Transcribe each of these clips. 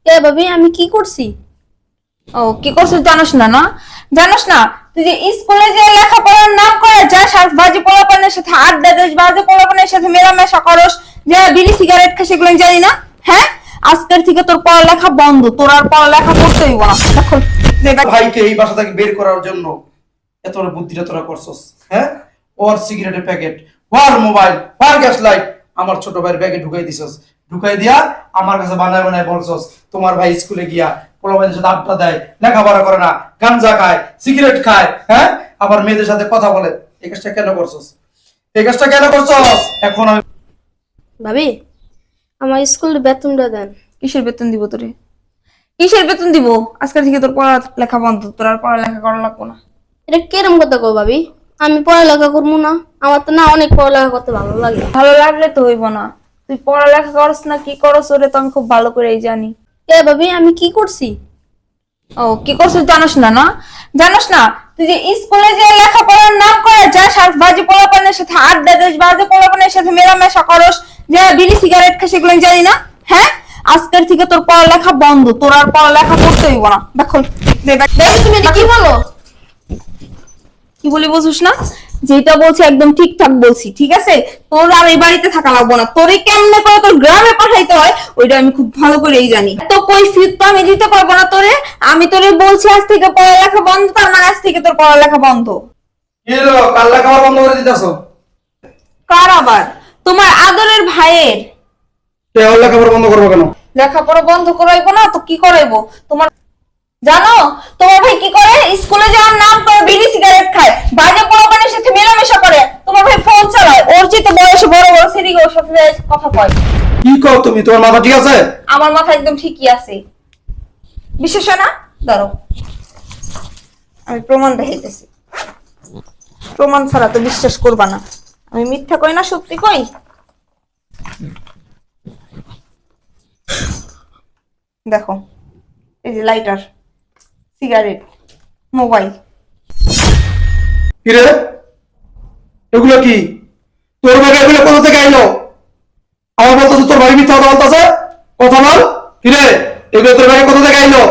এ ভাবি আমি কি করছি? ও কি করছিস জানোস না? না জানোস না? তুই যে স্কুলে যে লেখাপড়ার নাম করে যাস আর বাজে পোলাপানের সাথে আড্ডা দিস, বাজে পোলাপানের সাথে মেলামেশা করস, যে বিড়ি সিগারেট খাস, এগুলো আমি জানি না? হ্যাঁ, আজকের থেকে তোর পড়ালেখা বন্ধ, তোর আর পড়ালেখা করতে হইব না। দেখো ভাইকে এই বাসা থেকে বের করার জন্য এত বড় বুদ্ধিটা তোরা করছস। হ্যাঁ, ওর সিগারেটের প্যাকেট, ওর মোবাইল, ওর গ্যাস লাইট আমার ছোট ভাইয়ের ব্যাগে ঢুকাই দিছস। ঢুকাই দিয়া আমার কাছে বানায় বানায় বলছস তোমার ভাই স্কুলে গিয়া পোলাপানের সাথে আড্ডা দেয়, লেখাপড়া করে না, গাঞ্জা খায়, সিগারেট খায়, হ্যাঁ, আবার মেয়েদের সাথে কথা বলে। এই কাজটা কেন করছস? এই কাজটা কেন করছস? এখন আমি ভাবি আমার স্কুলের বেতনটা দেন। কিসের বেতন দিব তোরে? কিসের বেতন দিব? আজকের থেকে তোর পড়ালেখা বন্ধ, তোর আর পড়ালেখা করা লাগবো না। এটা কেরম কথা কো ভাবি? আমি পড়ালেখা করবো না? আমার তো না অনেক পড়ালেখা করতে ভালো লাগে। ভালো লাগলে তো হইব না। তুই পড়ালেখা করস না কি করস ওরে তো আমি খুব ভালো করেই জানি। এ ভাবি আমি কি করছি? ও কি করছিস জানোস না? না জানোস না? তুই যে স্কুলে যে লেখাপড়ার নাম করে যাস আর বাজে পোলাপানের সাথে আড্ডা দিস, বাজে পোলাপানের সাথে মেলামেশা করস, যে বিড়ি সিগারেট খাস, এগুলো আমি জানি না? হ্যাঁ, আজকের থেকে তোর পড়ালেখা বন্ধ, তোর আর পড়ালেখা করতে হইব না। দেখো তুমি এটা কি বলো? কি বলি বুঝিস না? যেটা বলছি একদম ঠিকঠাক বলছি, ঠিক আছে? তোর আর এই বাড়িতে থাকা লাগবো না। তোরে কেমনে করে তোর গ্রামে পাঠাইতে হয় ওইটা আমি খুব ভালো করেই জানি। তো কৈফিয়ত তো আমি দিতে পারবো না তোরে। আমি তোরে বলছি আজ থেকে পড়ালেখা বন্ধ, তার মানে আজ থেকে তোর পড়ালেখা বন্ধ। কি হলো, কাল লেখাপড়া বন্ধ করে দিতেছো? কার আবার? তোমার আদরের ভাইয়ের। কে ওর লেখাপড়া বন্ধ করবো কেন? লেখাপড়া বন্ধ করাইবো না তো কি করাইবো? তোমার জানো তোমার ভাই কি করে? স্কুলে যাওয়ার নাম করে বিড়ি সিগারেট খায়, বাজে পোলাপানের সাথে মেলামেশা করে, তোমার ভাই ফোন চালায়, ওর চেয়ে বয়সে বড় বড় সিরিগোর সাথে কথা কয়। কি কও তুমি? তোমার মাথা ঠিক আছে? আমার মাথা একদম ঠিকই আছে। বিশ্বাস হয় না? ধরো আমি প্রমাণ দেখাইতেছি। প্রমাণ ছাড়া তো বিশ্বাস করবা না। আমি মিথ্যা কই না, সত্যি কই। দেখো এই যে লাইটার, সিগারেট, মোবাইল। কি রে, এগুলো কি? তোর ভাগে এগুলো কোথা থেকে আইলো? আমার বলতেছে তোর ভাই মিথ্যা কথা বলতেছে। কথা বল। কি রে, এগুলো তোর ভাগে কোথা থেকে আইলো?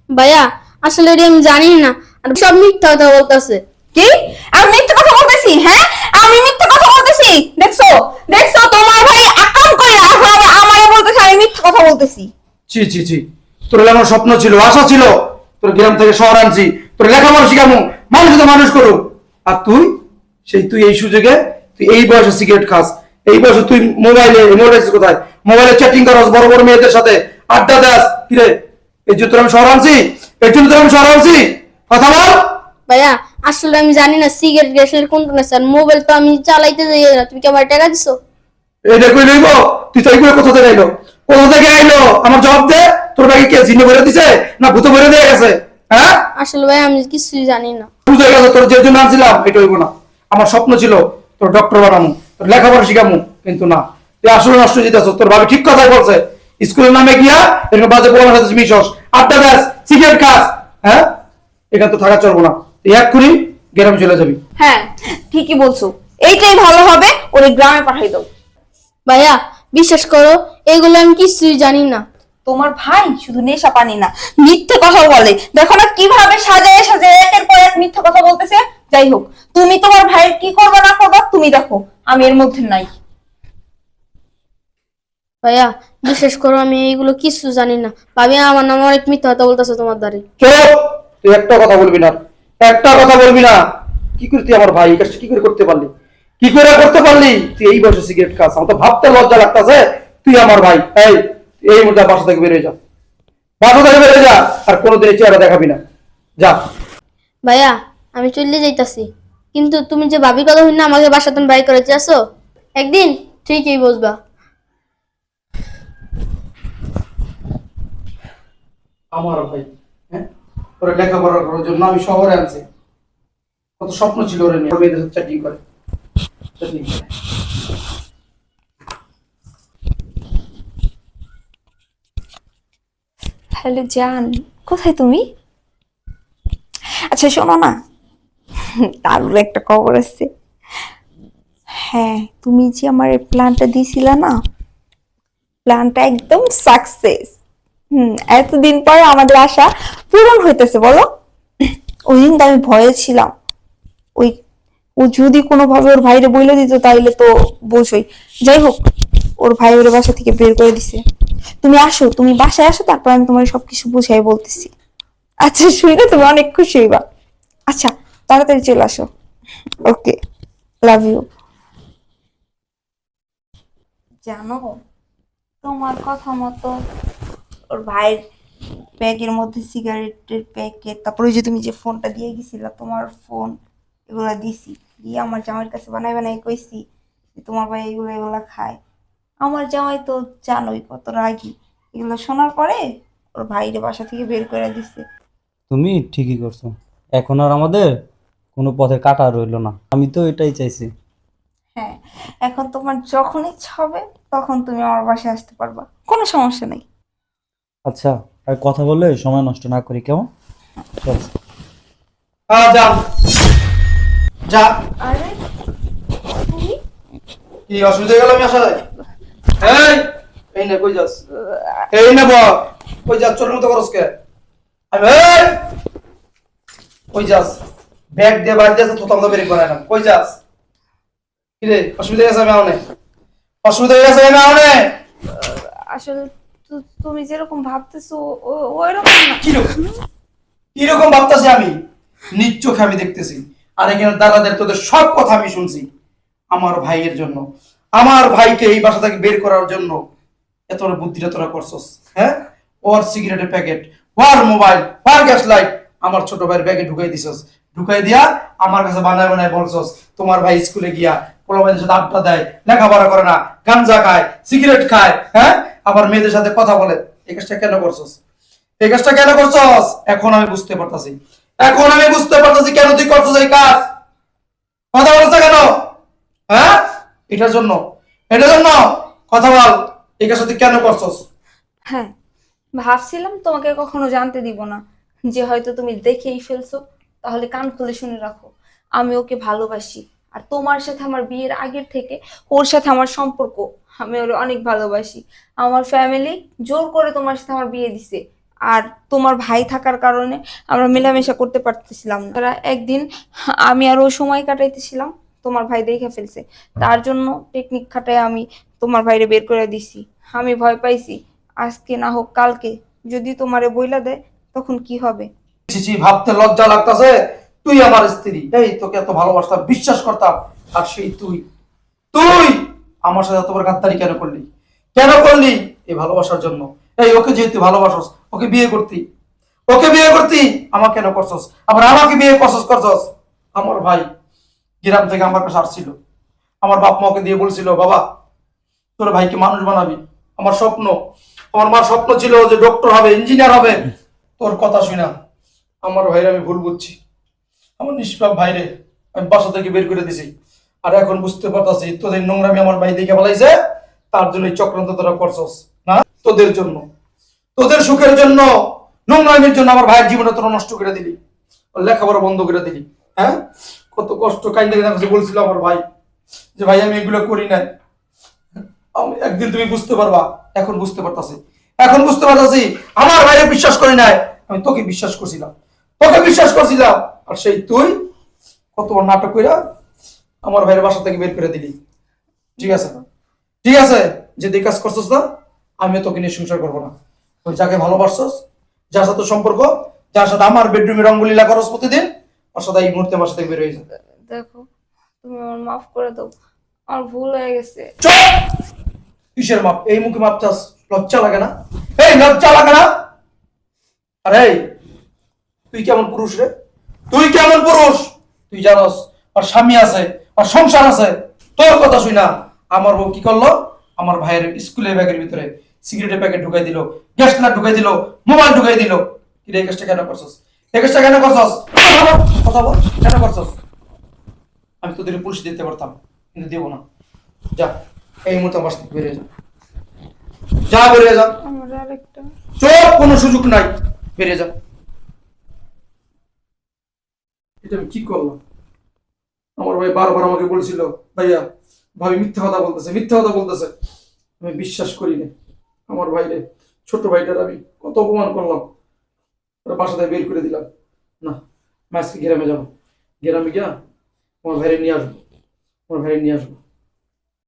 ভাইয়া আসলে এটা আমি জানি না, আর সব মিথ্যা কথা বলতেছে। কি? আমি মিথ্যা কথা বলতেছি? হ্যাঁ, আমি মিথ্যা কথা বলতেছি? দেখছো দেখছো তোমার ভাই আকাম করে এখন আবার আমারে বলতেছে আমি মিথ্যা কথা বলতেছি। ছি ছি ছি, তোর আমার স্বপ্ন ছিল, আশা ছিল তোর গ্রাম থেকে শহর আনছি, তোর লেখাপড়া শিখামু, মানুষ তো মানুষ করুক। আর তুই এই সুযোগে তুই এই বয়সে সিগারেট খাস, এই বয়সে তুই মোবাইলে কোথায় মোবাইলে চ্যাটিং করস বড় বড় মেয়েদের সাথে, আড্ডা দাস। কি রে, এই জন্য তোর আমি শহর আনছি? এর জন্য তোর আমি শহর আনছি? কথা বল। ভাইয়া আসলে আমি জানি না সিগারেট গ্যাসের কোনটা না স্যার, মোবাইল তো আমি চালাইতে যাই না। তুমি কি আমার টাকা দিছো? এটা কই লইব? তুই তো এইগুলো কোথা থেকে আইলো? কোথা থেকে আইলো আমার জবাব দে। তোর ভাই কে জিনে ভরে দিছে না ভূতে ভরে দিয়ে গেছে? হ্যাঁ, আসলে ভাই আমি কিছুই জানি না। বুঝে গেছে তোর যে জন্য আনছিলাম এটা হইব না। আমার স্বপ্ন ছিল তোর ডক্টর বানামু, তোর লেখাপড়া শিখামু, কিন্তু না, তুই আসলে নষ্ট দিতেছ। তোর ভাবি ঠিক কথাই বলছে, স্কুলের নামে গিয়া এরকম বাজে পোলার সাথে মিশস, আড্ডা দাস, সিগারেট খাস। হ্যাঁ, এখানে তো থাকা চলবো না। তুই এক করি গ্রামে চলে যাবি। হ্যাঁ ঠিকই বলছো, এইটাই ভালো হবে, ওরে গ্রামে পাঠাই দাও। ভাইয়া বিশ্বাস করো এগুলো আমি কিছুই জানি না। তোমার ভাই শুধু নেশা পানি না, মিথ্যে কথা বলে। দেখো না কিভাবে সাজায় সাজায় একের পর এক মিথ্যে কথা বলতেছে। যাই হোক, তুমি তোমার ভাইয়ের কি করবে না করবে তুমি দেখো, আমি এর মধ্যে নাই। ভাইয়া বিশ্বাস করো আমি এইগুলো কিছু জানি না। ভাবি আমার নাম অনেক মিথ্যা কথা বলতেছে তোমার দ্বারে। চুপ, তুই একটা কথা বলবি না, একটা কথা বলবি না। কি করে তুই আমার ভাই এই কাজটা কি করে করতে পারলি? কি করে করতে পারলি? তুই এই বয়সে সিগারেট খাস, আমার তো ভাবতে লজ্জা লাগতেছে। তুই আমার ভাই, এই মুহূর্তে বাসা থেকে বেরিয়ে যা, বাসা থেকে বেরিয়ে যা, আর কোনোদিন এই চেহারা দেখাবি না। যা। ভাইয়া আমি চলে যাইতাছি, কিন্তু তুমি যে ভাবির কথা শুনে আমাকে বাসা তুমি বাই করে যাচ্ছো, একদিন ঠিকই বুঝবা। আমার ভাই, হ্যাঁ, ওরা লেখাপড়া করার জন্য আমি শহরে আনছি। কত স্বপ্ন ছিল ওরা নিয়ে, মেয়েদের সাথে চ্যাটিং করে। হ্যালো জান, কোথায় তুমি? আচ্ছা শোনো না, দারুণ একটা খবর আছে। হ্যাঁ, তুমি যে আমার প্ল্যানটা দিয়েছিলে না, প্ল্যানটা একদম সাকসেস। এতদিন পরে আমাদের আশা পূরণ হইতেছে বলো। ওই দিন তো আমি ভয়ে ছিলাম, ওই ও যদি কোনোভাবে ওর ভাইরে বইলে দিত তাইলে তো বোঝই। যাই হোক, ওর ভাই ওর বাসা থেকে বের করে দিছে। তুমি আসো, তুমি বাসায় আসো, তারপর আমি তোমার সবকিছু বুঝাই বলতেছি। আচ্ছা শুনে তুমি অনেক খুশি হইবা। আচ্ছা তাড়াতাড়ি চলে আসো। ওকে, লাভ ইউ। জানো, তোমার কথা মতো ওর ভাইয়ের ব্যাগের মধ্যে সিগারেটের প্যাকেট, তারপরে ওই যে তুমি যে ফোনটা দিয়ে গেছিলা, তোমার ফোন, এগুলা দিছি। দিয়ে আমার জামাইয়ের কাছে বানাই বানাই কইছি যে তোমার ভাই এগুলো এগুলা খায়। আমার জামাই তো জানোই কত রাগী। এগুলো শোনার পরে ওর ভাইরে বাসা থেকে বের করে দিছে। তুমি ঠিকই করছো। এখন আর আমাদের কোনো পথে কাটা রইলো না। আমি তো এটাই চাইছি। হ্যাঁ, এখন তোমার যখন ইচ্ছা হবে তখন তুমি আমার বাসায় আসতে পারবা, কোনো সমস্যা নেই। আচ্ছা, আর কথা বলে সময় নষ্ট না করি, কেমন? চল। যা যা। আরে তুমি কি অসুবিধা হয়ে গেল আমি আসা যায়? এই এই না কই যাস? এই না বল কই যাস? চোরের মতো করস কে? আমি এই কই যাস? ব্যাগ দিয়ে বাড়ি যাস তো তোমরা বেরিয়ে পড়ায় না। কই যাস? কি রে অসুবিধা হয়ে গেছে আমি আউনে? অসুবিধা হয়ে গেছে আমি আউনে? আসলে তুমি যেরকম ভাবতেছো ওইরকম না। কিরকম ভাবতেছি আমি? নিজ চোখে আমি দেখতেছি। আর এখানে দাদাদের তোদের সব কথা আমি শুনছি। আমার ভাইয়ের জন্য, আমার ভাইকে এই বাসা থেকে বের করার জন্য এত বড় বুদ্ধিটা তোরা করছস। হ্যাঁ, ওর সিগারেটের প্যাকেট, ওর মোবাইল, ওর গ্যাস লাইট আমার ছোট ভাইয়ের ব্যাগে ঢুকাই দিছস। ঢুকাই দিয়া আমার কাছে বানায় বানায় বলছস তোমার ভাই স্কুলে গিয়া পোলাপানের সাথে আড্ডা দেয়, লেখাপড়া করে না, গাঞ্জা খায়, সিগারেট খায়, হ্যাঁ, আবার মেয়েদের সাথে কথা বলে। এই কাজটা কেন করছস? এই কাজটা কেন করছস? এখন আমি বুঝতে পারতাছি। এখন আমি বুঝতে পারতাছি কেন তুই করছস এই কাজ। কথা বলছ কেন? হ্যাঁ, এটার জন্য, এটার জন্য কথা বল। এই কাজটা তুই কেন করছস? হ্যাঁ, ভাবছিলাম তোমাকে কখনো জানতে দিব না, যে হয়তো তুমি দেখেই ফেলছো। তাহলে কান খুলে শুনে রাখো, আমি ওকে ভালোবাসি। আর তোমার সাথে আমার বিয়ের আগের থেকে ওর সাথে আমার সম্পর্ক, আমি ওর অনেক ভালোবাসি। আমার ফ্যামিলি জোর করে তোমার সাথে আমার বিয়ে দিছে। আর তোমার ভাই থাকার কারণে আমরা মেলামেশা করতে পারতেছিলাম না। তারা একদিন আমি আর ও সময় কাটাইতেছিলাম, তোমার ভাই দেখে ফেলছে। তার জন্য টেকনিক খাটায় আমি তোমার ভাইরে বের করে দিছি। আমি ভয় পাইছি আজকে না হোক কালকে যদি তোমারে বইলা দেয় তখন কি হবে। ছি, ভাবতে লজ্জা লাগতাছে। তুই আমার স্ত্রী, এই তোকে এত ভালোবাসতাম, বিশ্বাস করতাম, আর সেই তুই তুই আমার সাথে এত বড় গাদ্দারি কেন করলি? কেন করলি? এই ভালোবাসার জন্য। এই ওকে যেহেতু ভালোবাসস, ওকে বিয়ে করতি, ওকে বিয়ে করতি, আমাকে কেন করছস? আবার আমাকে বিয়ে করছস। আমার ভাই গ্রাম থেকে আমার কাছে আসছিল। আমার বাপ মা ওকে দিয়ে বলছিল, বাবা তোর ভাইকে মানুষ বানাবি। আমার স্বপ্ন, আমার মার স্বপ্ন ছিল যে ডক্টর হবে, ইঞ্জিনিয়ার হবে। তোর কথা শুনা আমার ভাইরে আমি ভুল বুঝছি। আমার নিষ্পাপ ভাইরে আমি বাসা থেকে বের করে দিছি। আর এখন বুঝতে পারতাছি তোদের নোংরামি আমার ভাই দেখে বলাইছে, তার জন্য এই চক্রান্ত তোরা করছস না। তোদের জন্য, তোদের সুখের জন্য, নোংরামির জন্য আমার ভাইয়ের জীবনটা তোরা নষ্ট করে দিলি, ওর লেখাপড়া বন্ধ করে দিলি। হ্যাঁ, কত কষ্ট কাইন্দে কাছে বলছিল আমার ভাই যে ভাই আমি এগুলো করি নাই। একদিন তুমি বুঝতে পারবা। এখন বুঝতে পারতাছি, এখন বুঝতে পারতাছি আমার ভাইরে বিশ্বাস করি নাই, আমি তোকে বিশ্বাস করছিলাম, তোকে বিশ্বাস করছিলাম। আর সেই তুই কত বড় নাটক কইরা আমার ভাইয়ের বাসা থেকে বের করে দিলি। ঠিক আছে, ঠিক আছে, যে এই কাজ করছস না, আমিও তোকে নিয়ে সংসার করবো না। ওই যাকে ভালোবাসছস, যার সাথে সম্পর্ক, যার সাথে আমার বেডরুমে রঙ্গলীলা করস প্রতিদিন, ওর সাথে এই মুহূর্তে বাসা থেকে বের হয়ে যায়। দেখো, তুমি আমার মাফ করে দাও, আমার ভুল হয়ে গেছে। চুপ! কিসের মাপ? এই মুখে মাপ চাস? লজ্জা লাগে না? এই লজ্জা লাগে না? আরে তুই কেমন পুরুষ রে? তুই কেমন পুরুষ? তুই জানোস আর স্বামী আছে, আর সংসার আছে। তোর কথা শুই না আমার বউ কি করলো? আমার ভাইয়ের স্কুলের ব্যাগের ভিতরে সিগারেটের প্যাকেট ঢুকাই দিল, গ্যাস লাইট ঢুকাই দিল, মোবাইল ঢুকাই দিল। কি রে, এই কাজটা কেন করছস? এই কাজটা কেন করছস? কথা বল, কেন করছস? আমি তোদের পুলিশ দিতে পারতাম, কিন্তু দেবো না। যা, এই মুহূর্তে আমার সাথে বেরিয়ে যা, যা বেরিয়ে যা। আমার আরেকটা চোখ, কোনো সুযোগ নাই, বেরিয়ে যা। এটা আমি কি করলাম? আমার ভাই বারবার আমাকে বলছিল, ভাইয়া ভাবি মিথ্যা কথা বলতেছে, মিথ্যা কথা বলতেছে। আমি বিশ্বাস করি না আমার ভাইরে, ছোট ভাইটার আমি কত অপমান করলাম, ওরা বাসা থেকে বের করে দিলাম। না, আমি আজকে গ্রামে যাবো, গ্রামে গিয়া আমার ভাইরে নিয়ে আসবো, আমার ভাইরে নিয়ে আসবো।